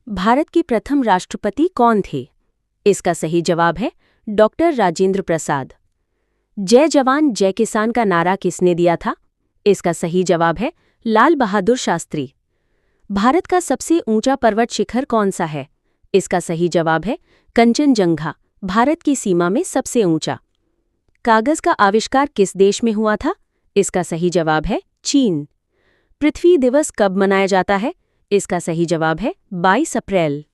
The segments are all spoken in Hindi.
भारत के प्रथम राष्ट्रपति कौन थे? इसका सही जवाब है डॉक्टर राजेंद्र प्रसाद। जय जवान जय किसान का नारा किसने दिया था? इसका सही जवाब है लाल बहादुर शास्त्री। भारत का सबसे ऊंचा पर्वत शिखर कौन सा है? इसका सही जवाब है कंचनजंगा, भारत की सीमा में सबसे ऊंचा। कागज का आविष्कार किस देश में हुआ था? इसका सही जवाब है चीन। पृथ्वी दिवस कब मनाया जाता है? इसका सही जवाब है 22 अप्रैल।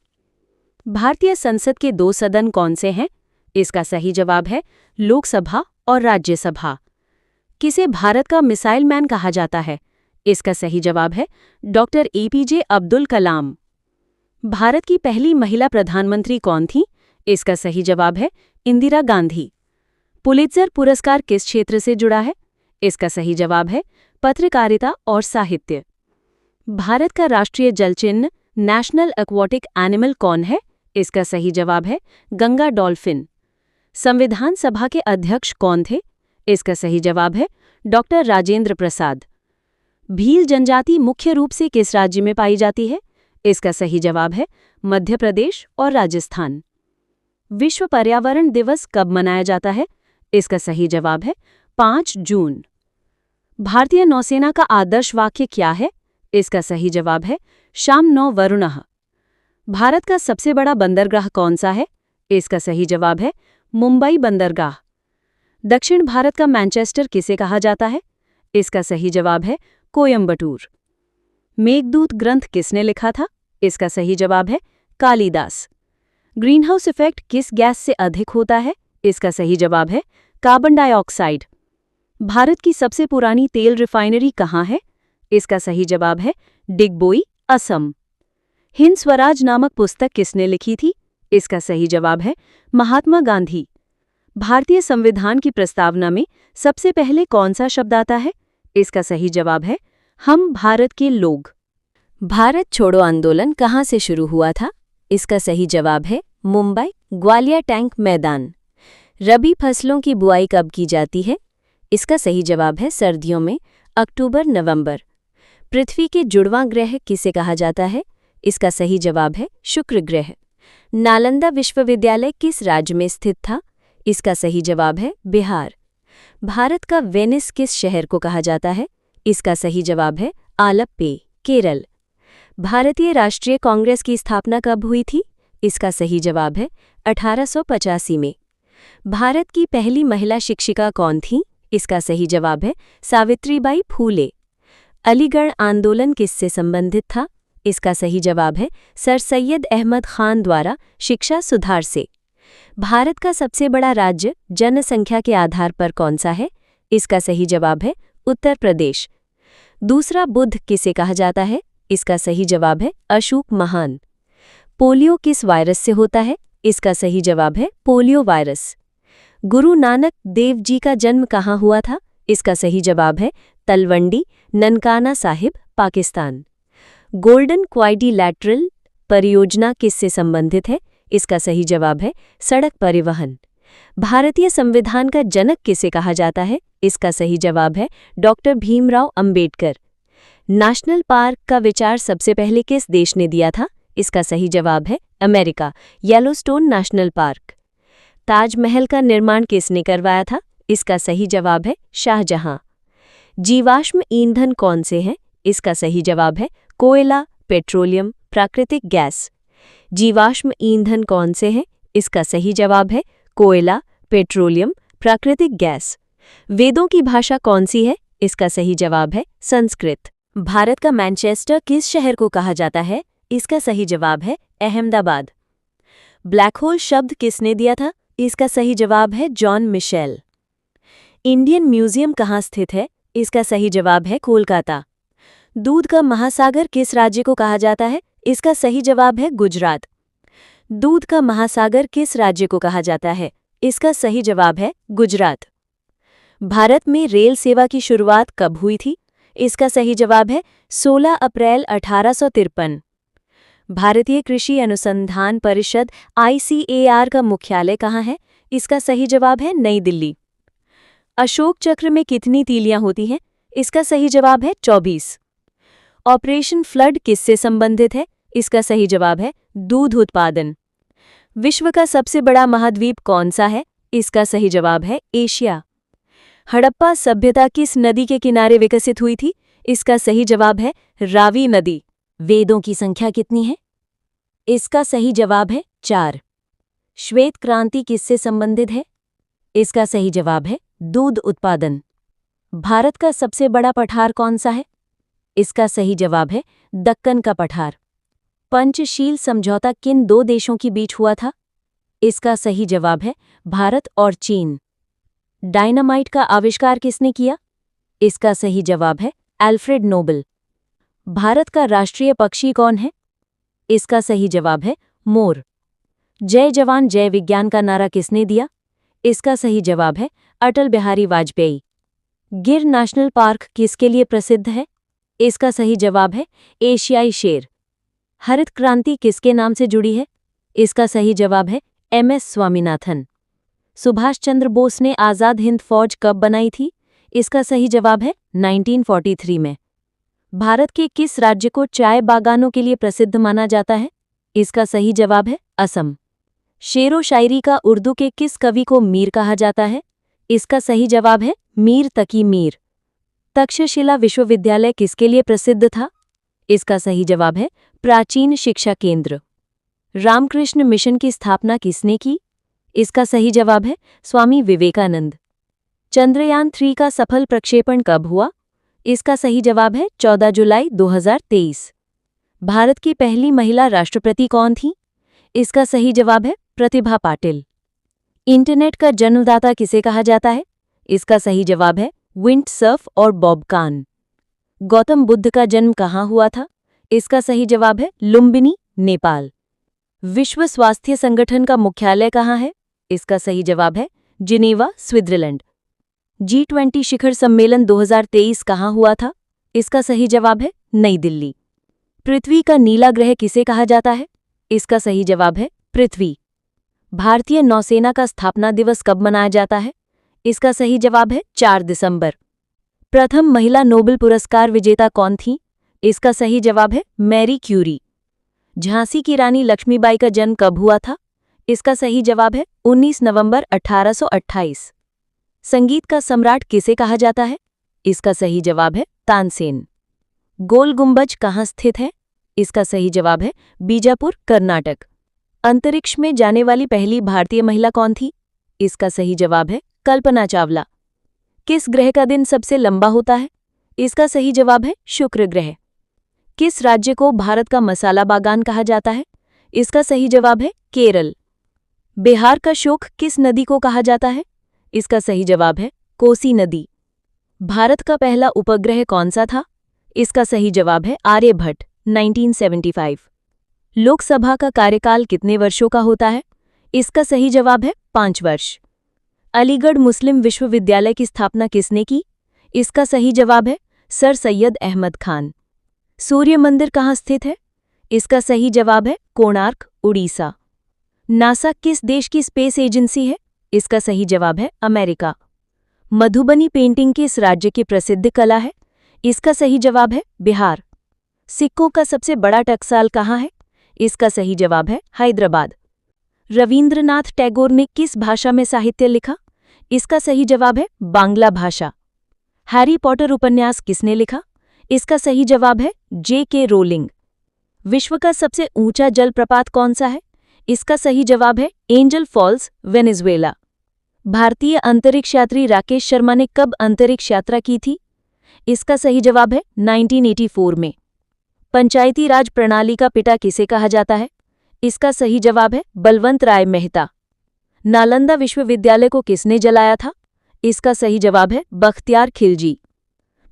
भारतीय संसद के 2 सदन कौन से हैं? इसका सही जवाब है लोकसभा और राज्यसभा। किसे भारत का मिसाइल मैन कहा जाता है? इसका सही जवाब है डॉक्टर APJ अब्दुल कलाम। भारत की पहली महिला प्रधानमंत्री कौन थी? इसका सही जवाब है इंदिरा गांधी। पुलित्जर पुरस्कार किस क्षेत्र से जुड़ा है? इसका सही जवाब है पत्रकारिता और साहित्य। भारत का राष्ट्रीय जल चिन्ह नेशनल एक्वाटिक एनिमल कौन है? इसका सही जवाब है गंगा डॉल्फिन। संविधान सभा के अध्यक्ष कौन थे? इसका सही जवाब है डॉक्टर राजेंद्र प्रसाद। भील जनजाति मुख्य रूप से किस राज्य में पाई जाती है? इसका सही जवाब है मध्य प्रदेश और राजस्थान। विश्व पर्यावरण दिवस कब मनाया जाता है? इसका सही जवाब है 5 जून। भारतीय नौसेना का आदर्श वाक्य क्या है? इसका सही जवाब है शाम नौ वरुणः। भारत का सबसे बड़ा बंदरगाह कौन सा है? इसका सही जवाब है मुंबई बंदरगाह। दक्षिण भारत का मैनचेस्टर किसे कहा जाता है? इसका सही जवाब है कोयंबटूर। मेघदूत ग्रंथ किसने लिखा था? इसका सही जवाब है कालिदास। ग्रीनहाउस इफेक्ट किस गैस से अधिक होता है? इसका सही जवाब है कार्बन डाइऑक्साइड। भारत की सबसे पुरानी तेल रिफाइनरी कहाँ है? इसका सही जवाब है डिगबोई, असम। हिंद स्वराज नामक पुस्तक किसने लिखी थी? इसका सही जवाब है महात्मा गांधी। भारतीय संविधान की प्रस्तावना में सबसे पहले कौन सा शब्द आता है? इसका सही जवाब है हम भारत के लोग। भारत छोड़ो आंदोलन कहाँ से शुरू हुआ था? इसका सही जवाब है मुंबई ग्वालियर टैंक मैदान। रबी फसलों की बुआई कब की जाती है? इसका सही जवाब है सर्दियों में, अक्टूबर-नवंबर। पृथ्वी के जुड़वां ग्रह किसे कहा जाता है? इसका सही जवाब है शुक्र ग्रह। नालंदा विश्वविद्यालय किस राज्य में स्थित था? इसका सही जवाब है बिहार। भारत का वेनिस किस शहर को कहा जाता है? इसका सही जवाब है आलप्पे, केरल। भारतीय राष्ट्रीय कांग्रेस की स्थापना कब हुई थी? इसका सही जवाब है 1885 में। भारत की पहली महिला शिक्षिका कौन थी? इसका सही जवाब है सावित्रीबाई फूले। अलीगढ़ आंदोलन किससे संबंधित था? इसका सही जवाब है सर सैयद अहमद खान द्वारा शिक्षा सुधार से। भारत का सबसे बड़ा राज्य जनसंख्या के आधार पर कौन सा है? इसका सही जवाब है उत्तर प्रदेश। दूसरा बुद्ध किसे कहा जाता है? इसका सही जवाब है अशोक महान। पोलियो किस वायरस से होता है? इसका सही जवाब है पोलियो वायरस। गुरु नानक देव जी का जन्म कहाँ हुआ था? इसका सही जवाब है तलवंडी, ननकाना साहिब, पाकिस्तान। गोल्डन क्वाड्रिलैटरल परियोजना किससे संबंधित है? इसका सही जवाब है सड़क परिवहन। भारतीय संविधान का जनक किसे कहा जाता है? इसका सही जवाब है doctor Bhimrao Ambedkar. National park का विचार सबसे पहले किस देश ने दिया था? इसका सही जवाब है America, Yellowstone national park. Taj Mahal का निर्माण किसने करवाया था? इसका सही जवाब है शाहजहां। जीवाश्म ईंधन कौन से हैं? इसका सही जवाब है कोयला, पेट्रोलियम, प्राकृतिक गैस। जीवाश्म ईंधन कौन से हैं? इसका सही जवाब है कोयला, पेट्रोलियम, प्राकृतिक गैस। वेदों की भाषा कौन सी है? इसका सही जवाब है संस्कृत। भारत का मैनचेस्टर किस शहर को कहा जाता है? इसका सही जवाब है अहमदाबाद। ब्लैक होल शब्द किसने दिया था? इसका सही जवाब है जॉन मिशेल। इंडियन म्यूजियम कहाँ स्थित है? इसका सही जवाब है कोलकाता। दूध का महासागर किस राज्य को कहा जाता है? इसका सही जवाब है गुजरात। दूध का महासागर किस राज्य को कहा जाता है? इसका सही जवाब है गुजरात। भारत में रेल सेवा की शुरुआत कब हुई थी? इसका सही जवाब है 16 अप्रैल 1853। भारतीय कृषि अनुसंधान परिषद ICAR का मुख्यालय कहाँ है? इसका सही जवाब है नई दिल्ली। अशोक चक्र में कितनी तीलियां होती हैं? इसका सही जवाब है 24। ऑपरेशन फ्लड किससे संबंधित है? इसका सही जवाब है दूध उत्पादन। विश्व का सबसे बड़ा महाद्वीप कौन सा है? इसका सही जवाब है एशिया। हड़प्पा सभ्यता किस नदी के किनारे विकसित हुई थी? इसका सही जवाब है रावी नदी। वेदों की संख्या कितनी है? इसका सही जवाब है 4। श्वेत क्रांति किससे संबंधित है? इसका सही जवाब है दूध उत्पादन। भारत का सबसे बड़ा पठार कौन सा है? इसका सही जवाब है दक्कन का पठार। पंचशील समझौता किन 2 देशों के बीच हुआ था? इसका सही जवाब है भारत और चीन। डायनामाइट का आविष्कार किसने किया? इसका सही जवाब है अल्फ्रेड नोबल। भारत का राष्ट्रीय पक्षी कौन है? इसका सही जवाब है मोर। जय जवान जय विज्ञान का नारा किसने दिया? इसका सही जवाब है अटल बिहारी वाजपेयी। गिर नेशनल पार्क किसके लिए प्रसिद्ध है? इसका सही जवाब है एशियाई शेर। हरित क्रांति किसके नाम से जुड़ी है? इसका सही जवाब है MS स्वामीनाथन। सुभाष चंद्र बोस ने आज़ाद हिंद फौज कब बनाई थी? इसका सही जवाब है 1943 में। भारत के किस राज्य को चाय बागानों के लिए प्रसिद्ध माना जाता है? इसका सही जवाब है असम। शेरो शायरी का उर्दू के किस कवि को मीर कहा जाता है? इसका सही जवाब है मीर तकी मीर। तक्षशिला विश्वविद्यालय किसके लिए प्रसिद्ध था? इसका सही जवाब है प्राचीन शिक्षा केंद्र। रामकृष्ण मिशन की स्थापना किसने की? इसका सही जवाब है स्वामी विवेकानंद। चंद्रयान 3 का सफल प्रक्षेपण कब हुआ? इसका सही जवाब है 14 जुलाई 2023। भारत की पहली महिला राष्ट्रपति कौन थी? इसका सही जवाब है प्रतिभा पाटिल। इंटरनेट का जन्मदाता किसे कहा जाता है? इसका सही जवाब है विंड सर्फ और बॉब कान। गौतम बुद्ध का जन्म कहाँ हुआ था? इसका सही जवाब है लुम्बिनी, नेपाल। विश्व स्वास्थ्य संगठन का मुख्यालय कहाँ है? इसका सही जवाब है जिनेवा, स्विट्जरलैंड। G20 शिखर सम्मेलन 2023 कहाँ हुआ था? इसका सही जवाब है नई दिल्ली। पृथ्वी का नीला ग्रह किसे कहा जाता है? इसका सही जवाब है पृथ्वी। भारतीय नौसेना का स्थापना दिवस कब मनाया जाता है? इसका सही जवाब है 4 दिसंबर। प्रथम महिला नोबेल पुरस्कार विजेता कौन थी? इसका सही जवाब है मैरी क्यूरी। झांसी की रानी लक्ष्मीबाई का जन्म कब हुआ था? इसका सही जवाब है 19 नवंबर 1828। संगीत का सम्राट किसे कहा जाता है? इसका सही जवाब है तानसेन। गोल गुंबज कहाँ स्थित है? इसका सही जवाब है बीजापुर, कर्नाटक। अंतरिक्ष में जाने वाली पहली भारतीय महिला कौन थी? इसका सही जवाब है कल्पना चावला। किस ग्रह का दिन सबसे लंबा होता है? इसका सही जवाब है शुक्र ग्रह। किस राज्य को भारत का मसाला बागान कहा जाता है? इसका सही जवाब है केरल। बिहार का शोक किस नदी को कहा जाता है? इसका सही जवाब है कोसी नदी। भारत का पहला उपग्रह कौन सा था? इसका सही जवाब है आर्यभट्ट, 1975। लोकसभा का कार्यकाल कितने वर्षों का होता है? इसका सही जवाब है 5 वर्ष। अलीगढ़ मुस्लिम विश्वविद्यालय की स्थापना किसने की? इसका सही जवाब है सर सैयद अहमद खान। सूर्य मंदिर कहाँ स्थित है? इसका सही जवाब है कोणार्क, उड़ीसा। नासा किस देश की स्पेस एजेंसी है? इसका सही जवाब है अमेरिका। मधुबनी पेंटिंग किस राज्य की प्रसिद्ध कला है? इसका सही जवाब है बिहार। सिक्कों का सबसे बड़ा टकसाल कहाँ है? इसका सही जवाब है हैदराबाद। रवींद्रनाथ टैगोर ने किस भाषा में साहित्य लिखा? इसका सही जवाब है बांग्ला भाषा। हैरी पॉटर उपन्यास किसने लिखा? इसका सही जवाब है J.K. रोलिंग। विश्व का सबसे ऊंचा जलप्रपात कौन सा है? इसका सही जवाब है एंजल फॉल्स, वेनेजुएला। भारतीय अंतरिक्ष यात्री राकेश शर्मा ने कब अंतरिक्ष यात्रा की थी? इसका सही जवाब है 1984 में। पंचायती राज प्रणाली का पिता किसे कहा जाता है? इसका सही जवाब है बलवंत राय मेहता। नालंदा विश्वविद्यालय को किसने जलाया था? इसका सही जवाब है बख्तियार खिलजी।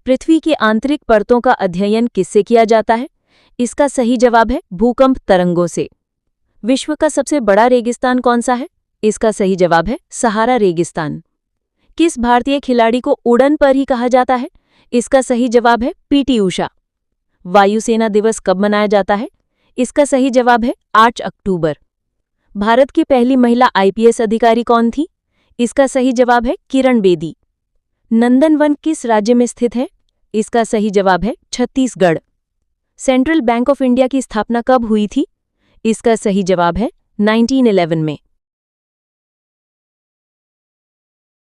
पृथ्वी की आंतरिक परतों का अध्ययन किससे किया जाता है? इसका सही जवाब है भूकंप तरंगों से। विश्व का सबसे बड़ा रेगिस्तान कौन सा है? इसका सही जवाब है सहारा रेगिस्तान। किस भारतीय खिलाड़ी को उड़न पर ही कहा जाता है? इसका सही जवाब है PT उषा। वायुसेना दिवस कब मनाया जाता है? इसका सही जवाब है 8 अक्टूबर। भारत की पहली महिला IPS अधिकारी कौन थी? इसका सही जवाब है किरण बेदी। नंदनवन किस राज्य में स्थित है? इसका सही जवाब है Chhattisgarh. Central bank of India की स्थापना कब हुई थी? इसका सही जवाब है 1911 में।